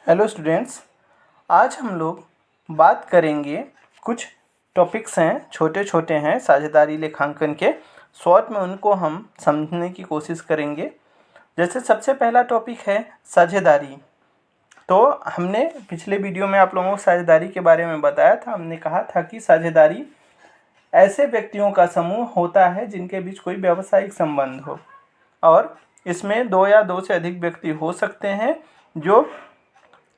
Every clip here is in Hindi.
हेलो स्टूडेंट्स, आज हम लोग बात करेंगे। कुछ टॉपिक्स हैं, छोटे छोटे हैं साझेदारी लेखांकन के। शॉर्ट में उनको हम समझने की कोशिश करेंगे। जैसे सबसे पहला टॉपिक है साझेदारी। तो हमने पिछले वीडियो में आप लोगों को साझेदारी के बारे में बताया था। हमने कहा था कि साझेदारी ऐसे व्यक्तियों का समूह होता है जिनके बीच कोई व्यावसायिक संबंध हो, और इसमें दो या दो से अधिक व्यक्ति हो सकते हैं जो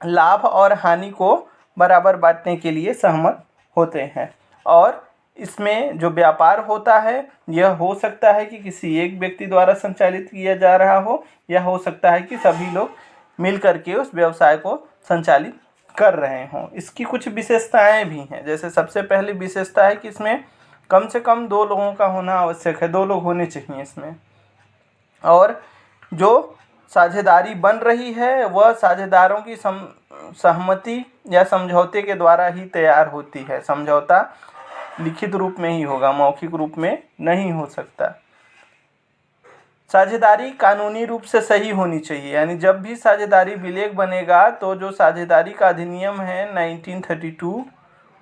लाभ और हानि को बराबर बांटने के लिए सहमत होते हैं। और इसमें जो व्यापार होता है यह हो सकता है कि किसी एक व्यक्ति द्वारा संचालित किया जा रहा हो, या हो सकता है कि सभी लोग मिल करके उस व्यवसाय को संचालित कर रहे हों। इसकी कुछ विशेषताएं भी हैं। जैसे सबसे पहली विशेषता है कि इसमें कम से कम 2 लोगों का होना आवश्यक है, 2 लोग होने चाहिए इसमें। और जो साझेदारी बन रही है वह साझेदारों की सहमति या समझौते के द्वारा ही तैयार होती है। समझौता लिखित रूप में ही होगा, मौखिक रूप में नहीं हो सकता। साझेदारी कानूनी रूप से सही होनी चाहिए, यानी जब भी साझेदारी विलेख बनेगा तो जो साझेदारी का अधिनियम है 1932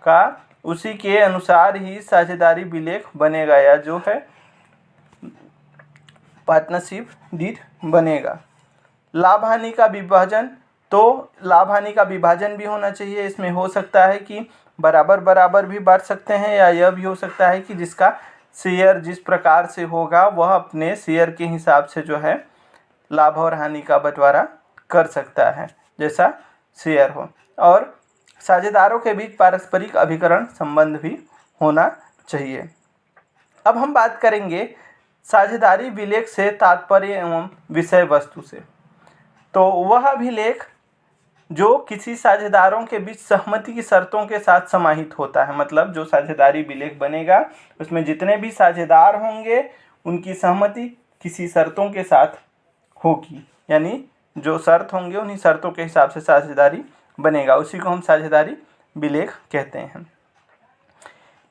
का, उसी के अनुसार ही साझेदारी विलेख बनेगा, या जो है पार्टनरशिप डीड बनेगा। लाभ हानि का विभाजन, तो लाभ हानि का विभाजन भी होना चाहिए। इसमें हो सकता है कि बराबर बराबर भी बांट सकते हैं, या यह भी हो सकता है कि जिसका शेयर जिस प्रकार से होगा वह अपने शेयर के हिसाब से जो है लाभ और हानि का बंटवारा कर सकता है, जैसा शेयर हो। और साझेदारों के बीच पारस्परिक अभिकरण संबंध भी होना चाहिए। अब हम बात करेंगे साझेदारी विलेख से तात्पर्य एवं विषय वस्तु से। तो वह अभिलेख जो किसी साझेदारों के बीच सहमति की शर्तों के साथ समाहित होता है। मतलब जो साझेदारी विलेख बनेगा उसमें जितने भी साझेदार होंगे उनकी सहमति किसी शर्तों के साथ होगी, यानी जो शर्त होंगे उन्हीं शर्तों के हिसाब से साझेदारी बनेगा। उसी को हम साझेदारी विलेख कहते हैं।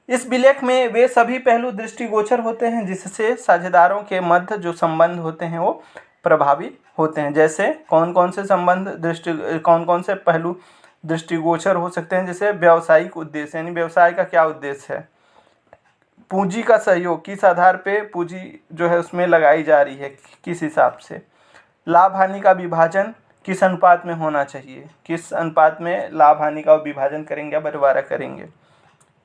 इस विलेख में वे सभी पहलू दृष्टिगोचर होते हैं जिससे साझेदारों के मध्य जो संबंध होते हैं वो प्रभावित होते हैं। जैसे कौन कौन से कौन कौन से पहलू दृष्टिगोचर हो सकते हैं। जैसे व्यावसायिक उद्देश्य, यानी व्यवसाय का क्या उद्देश्य है। पूंजी का सहयोग, किस आधार पे पूंजी जो है उसमें लगाई जा रही है, किस हिसाब से। लाभ हानि का विभाजन किस अनुपात में होना चाहिए, किस अनुपात में लाभ हानि का विभाजन करेंगे या बंटवारा करेंगे।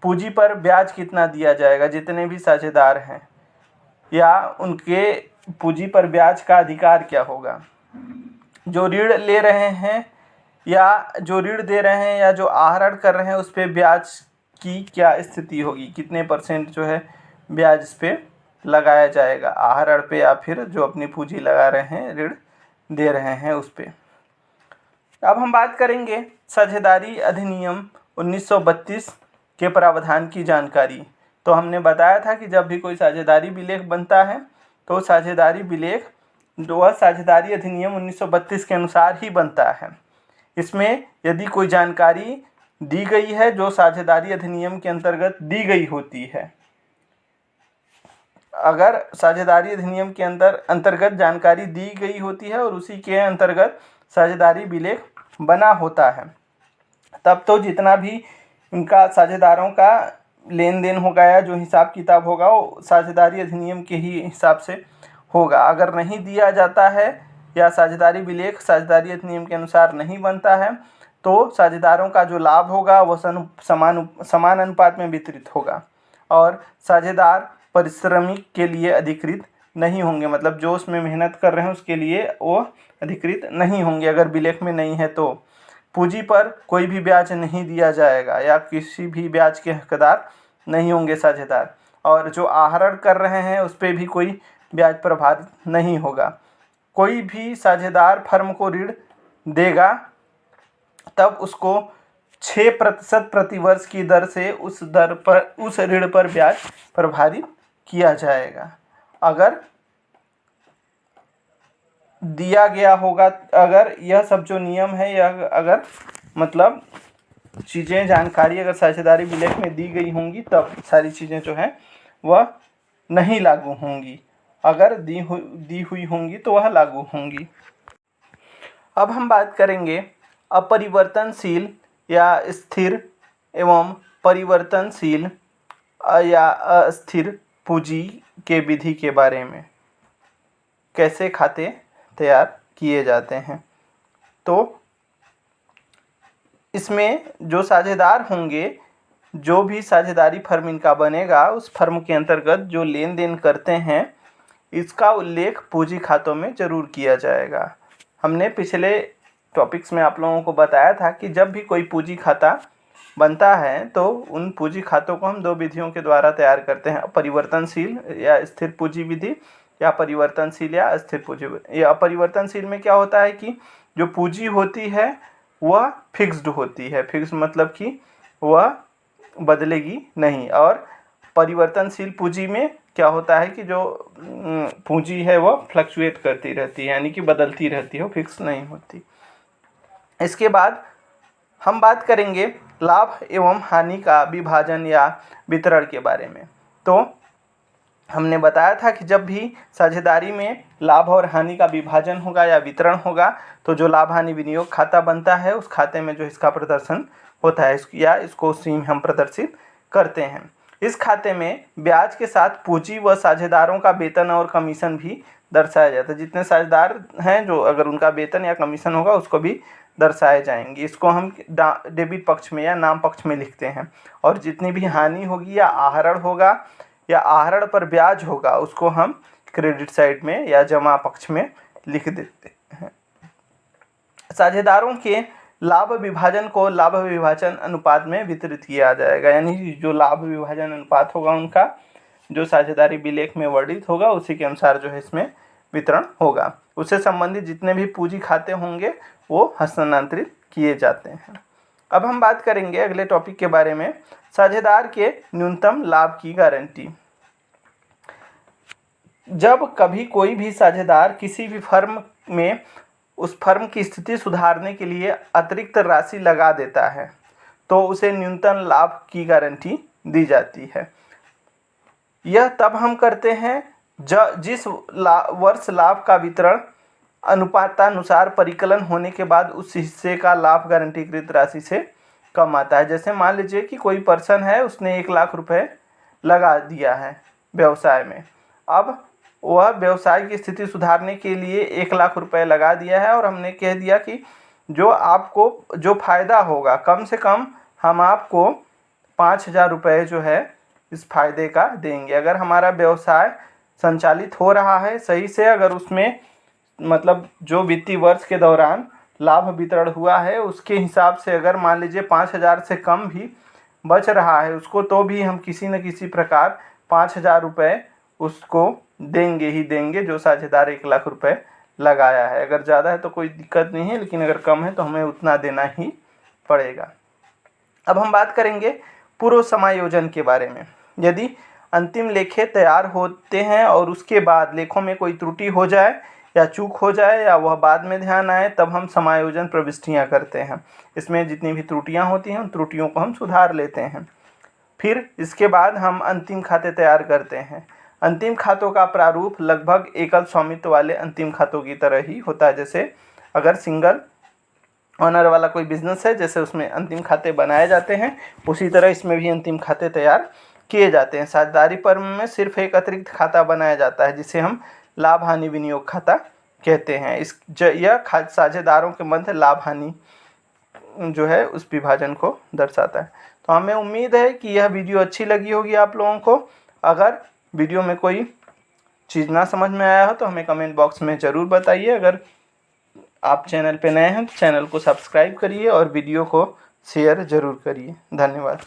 पूंजी पर ब्याज कितना दिया जाएगा, जितने भी साझेदार हैं, या उनके पूंजी पर ब्याज का अधिकार क्या होगा। जो ऋण ले रहे हैं या जो ऋण दे रहे हैं या जो आहरण कर रहे हैं उस पर ब्याज की क्या स्थिति होगी, कितने % जो है ब्याज इस पर लगाया जाएगा, आहरण पे या फिर जो अपनी पूंजी लगा रहे हैं, ऋण दे रहे हैं उस पर। अब हम बात करेंगे साझेदारी अधिनियम 1932 के प्रावधान की जानकारी। तो हमने बताया था कि जब भी कोई साझेदारी विलेख बनता है तो साझेदारी विलेख जो है साझेदारी अधिनियम 1932 के अनुसार ही बनता है। इसमें यदि कोई जानकारी दी गई है जो साझेदारी अधिनियम के अंतर्गत दी गई होती है, अगर साझेदारी अधिनियम के अंतर्गत जानकारी दी गई होती है और उसी के अंतर्गत साझेदारी विलेख बना होता है, तब तो जितना भी इनका साझेदारों का लेन देन होगा या जो हिसाब किताब होगा वो साझेदारी अधिनियम के ही हिसाब से होगा। अगर नहीं दिया जाता है या साझेदारी विलेख साझेदारी अधिनियम के अनुसार नहीं बनता है तो साझेदारों का जो लाभ होगा वह समान अनुपात में वितरित होगा, और साझेदार पारिश्रमिक के लिए अधिकृत नहीं होंगे। मतलब जो उसमें मेहनत कर रहे हैं उसके लिए वो अधिकृत नहीं होंगे अगर विलेख में नहीं है तो। पूंजी पर कोई भी ब्याज नहीं दिया जाएगा या किसी भी ब्याज के हकदार नहीं होंगे साझेदार, और जो आहरण कर रहे हैं उस पर भी कोई ब्याज प्रभावित नहीं होगा। कोई भी साझेदार फर्म को ऋण देगा तब उसको 6% प्रतिवर्ष की दर से उस ऋण पर ब्याज प्रभावित किया जाएगा। अगर दिया गया होगा, अगर यह सब जो नियम है यह अगर मतलब चीज़ें जानकारी अगर साझेदारी विलेख में दी गई होंगी तब सारी चीज़ें जो हैं वह नहीं लागू होंगी। अगर दी हुई होंगी तो वह लागू होंगी। अब हम बात करेंगे अपरिवर्तनशील या स्थिर एवं परिवर्तनशील या अस्थिर पूंजी के विधि के बारे में, कैसे खाते तैयार किए जाते हैं। तो इसमें जो साझेदार होंगे, जो भी साझेदारी फर्म इनका बनेगा, उस फर्म के अंतर्गत जो लेन देन करते हैं इसका उल्लेख पूंजी खातों में जरूर किया जाएगा। हमने पिछले टॉपिक्स में आप लोगों को बताया था कि जब भी कोई पूंजी खाता बनता है तो उन पूंजी खातों को हम 2 विधियों के द्वारा तैयार करते हैं, परिवर्तनशील या स्थिर पूंजी विधि या परिवर्तनशील या अस्थिर पूंजी विधि। या अपरिवर्तनशील में क्या होता है कि जो पूंजी होती है वह फिक्स्ड होती है, फिक्स मतलब कि वह बदलेगी नहीं, और परिवर्तनशील पूंजी में क्या होता है कि जो पूंजी है वह फ्लक्चुएट करती रहती है, यानी कि बदलती रहती है, फिक्स नहीं होती। इसके बाद हम बात करेंगे लाभ एवं हानि का विभाजन या वितरण के बारे में। तो हमने बताया था कि जब भी साझेदारी में लाभ और हानि का विभाजन होगा या वितरण होगा तो जो लाभ हानि विनियोग खाता बनता है उस खाते में जो इसका प्रदर्शन होता है या इसको उसी में हम प्रदर्शित करते हैं। इस खाते में ब्याज के साथ पूंजी व साझेदारों का वेतन और कमीशन भी दर्शाया जाता है। जितने साझेदार हैं जो अगर उनका वेतन या कमीशन होगा उसको भी दर्शाए जाएंगे। इसको हम डेबिट पक्ष में या नाम पक्ष में लिखते हैं। और जितनी भी हानि होगी या आहरण होगा या आहरण पर ब्याज होगा उसको हम क्रेडिट साइड में या जमा पक्ष में लिख देते हैं। साझेदारों के लाभ विभाजन को लाभ विभाजन अनुपात में वितरित किया जाएगा, यानी जो लाभ विभाजन अनुपात होगा उनका जो साझेदारी विलेख में वर्णित होगा उसी के अनुसार जो है इसमें वितरण होगा। उससे संबंधित जितने भी पूंजी खाते होंगे वो हस्तांतरित किए जाते हैं। अब हम बात करेंगे अगले टॉपिक के बारे में, साझेदार के न्यूनतम लाभ की गारंटी। जब कभी कोई भी साझेदार किसी भी फर्म में उस फर्म की स्थिति सुधारने के लिए अतिरिक्त राशि लगा देता है तो उसे न्यूनतम लाभ की गारंटी दी जाती है। यह तब हम करते हैं जिस वर्ष लाभ का वितरण अनुपातानुसार परिकलन होने के बाद उस हिस्से का लाभ गारंटीकृत राशि से कम आता है। जैसे मान लीजिए कि कोई पर्सन है, उसने 1 लाख रुपए लगा दिया है व्यवसाय में। अब वह व्यवसाय की स्थिति सुधारने के लिए 1 लाख रुपए लगा दिया है और हमने कह दिया कि जो आपको जो फ़ायदा होगा कम से कम हम आपको 5,000 रुपये जो है इस फायदे का देंगे। अगर हमारा व्यवसाय संचालित हो रहा है सही से, अगर उसमें मतलब जो वित्तीय वर्ष के दौरान लाभ वितरण हुआ है उसके हिसाब से अगर मान लीजिए 5,000 से कम भी बच रहा है उसको, तो भी हम किसी न किसी प्रकार 5,000 रुपये उसको देंगे ही देंगे जो साझेदार 1 लाख रुपए लगाया है। अगर ज़्यादा है तो कोई दिक्कत नहीं है, लेकिन अगर कम है तो हमें उतना देना ही पड़ेगा। अब हम बात करेंगे पूर्व समायोजन के बारे में। यदि अंतिम लेखे तैयार होते हैं और उसके बाद लेखों में कोई त्रुटि हो जाए या चूक हो जाए या वह बाद में ध्यान आए तब हम समायोजन प्रविष्टियाँ करते हैं। इसमें जितनी भी त्रुटियाँ होती हैं उन त्रुटियों को हम सुधार लेते हैं। फिर इसके बाद हम अंतिम खाते तैयार करते हैं। अंतिम खातों का प्रारूप लगभग एकल स्वामित्व वाले अंतिम खातों की तरह ही होता है। जैसे अगर सिंगल ऑनर वाला कोई बिजनेस है, जैसे उसमें अंतिम खाते बनाए जाते हैं, उसी तरह इसमें भी अंतिम खाते तैयार किए जाते हैं। साझेदारी फर्म में सिर्फ एक अतिरिक्त खाता बनाया जाता है जिसे हम लाभ हानि विनियोग खाता कहते हैं। यह साझेदारों के मध्य लाभ हानि जो है उस विभाजन को दर्शाता है। तो हमें उम्मीद है कि यह वीडियो अच्छी लगी होगी आप लोगों को। अगर वीडियो में कोई चीज़ ना समझ में आया हो तो हमें कमेंट बॉक्स में ज़रूर बताइए। अगर आप चैनल पे नए हैं तो चैनल को सब्सक्राइब करिए और वीडियो को शेयर ज़रूर करिए। धन्यवाद।